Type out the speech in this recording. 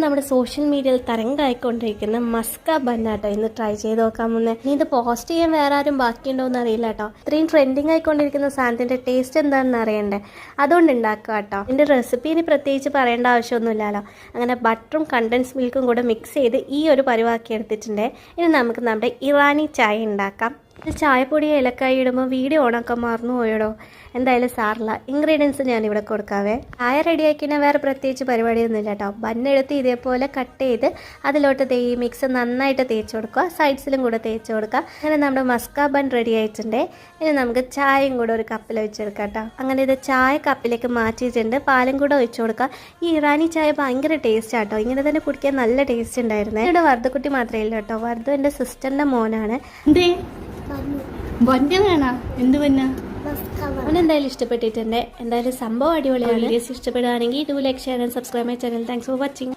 നമ്മുടെ സോഷ്യൽ മീഡിയയിൽ തരംഗമായിക്കൊണ്ടിരിക്കുന്ന മസ്ക ബന്നാട്ടോ ഇന്ന് ട്രൈ ചെയ്ത് നോക്കാൻ മുന്നേ. ഇനി ഇത് പോസ്റ്റ് ചെയ്യാൻ വേറെ ആരും ബാക്കിയുണ്ടോ എന്ന് അറിയില്ല കേട്ടോ. ഇത്രയും ട്രെൻഡിങ് ആയിക്കൊണ്ടിരിക്കുന്ന സാധനത്തിന്റെ ടേസ്റ്റ് എന്താണെന്ന് അറിയണ്ടേ, അതുകൊണ്ട് ഉണ്ടാക്കുക കേട്ടോ. ഇതിന്റെ റെസിപ്പി ഇനി പ്രത്യേകിച്ച് പറയേണ്ട ആവശ്യമൊന്നുമില്ലല്ലോ. അങ്ങനെ ബട്ടറും കണ്ടൻസ് മിൽക്കും കൂടെ മിക്സ് ചെയ്ത് ഈ ഒരു പരിവാക്കി എടുത്തിട്ടുണ്ട്. ഇനി നമുക്ക് നമ്മുടെ ഇറാനി ചായ ഉണ്ടാക്കാം. ചായപ്പൊടി ഏലക്കായി ഇടുമ്പോൾ വീഡിയോ ഓണാക്കാൻ മറന്നു പോയടോ. എന്തായാലും സാറില്ല. ഇൻഗ്രീഡിയൻസ് ഞാനിവിടെ കൊടുക്കാവേ. ചായ റെഡിയാക്കിയാൽ വേറെ പ്രത്യേകിച്ച് പരിപാടിയൊന്നുമില്ല കേട്ടോ. ബണ്ണെടുത്ത് ഇതേപോലെ കട്ട് ചെയ്ത് അതിലോട്ട് ഈ മിക്സ് നന്നായിട്ട് തേച്ച് കൊടുക്കുക. സൈഡ്സിലും കൂടെ തേച്ച് കൊടുക്കുക. അങ്ങനെ നമ്മുടെ മസ്ക ബൺ റെഡി ആയിട്ടുണ്ട്. ഇനി നമുക്ക് ചായയും കൂടെ ഒരു കപ്പിൽ ഒഴിച്ചെടുക്കാം കേട്ടോ. അങ്ങനെ ഇത് ചായ കപ്പിലേക്ക് മാറ്റിയിട്ടുണ്ട്. പാലും കൂടെ ഒഴിച്ചു കൊടുക്കുക. ഈ ഇറാനി ചായ ഭയങ്കര ടേസ്റ്റ് ആട്ടോ. ഇങ്ങനെ തന്നെ കുടിക്കാൻ നല്ല ടേസ്റ്റ് ഉണ്ടായിരുന്നു. ഇവിടെ വർദ്ധക്കുട്ടി മാത്രമേ ഇല്ല കേട്ടോ. വർദ്ധു എൻ്റെ സിസ്റ്ററിൻ്റെ മോനാണ്. എന്ത് പന്ന അവനെന്തായാലും ഇഷ്ടപ്പെട്ടിട്ടുണ്ട്. എന്തായാലും സംഭവം അടിപൊളിയാണ്. വീഡിയോസ് ഇഷ്ടപ്പെടുകയാണെങ്കിൽ 2 like share and subscribe my channel. Thanks for watching.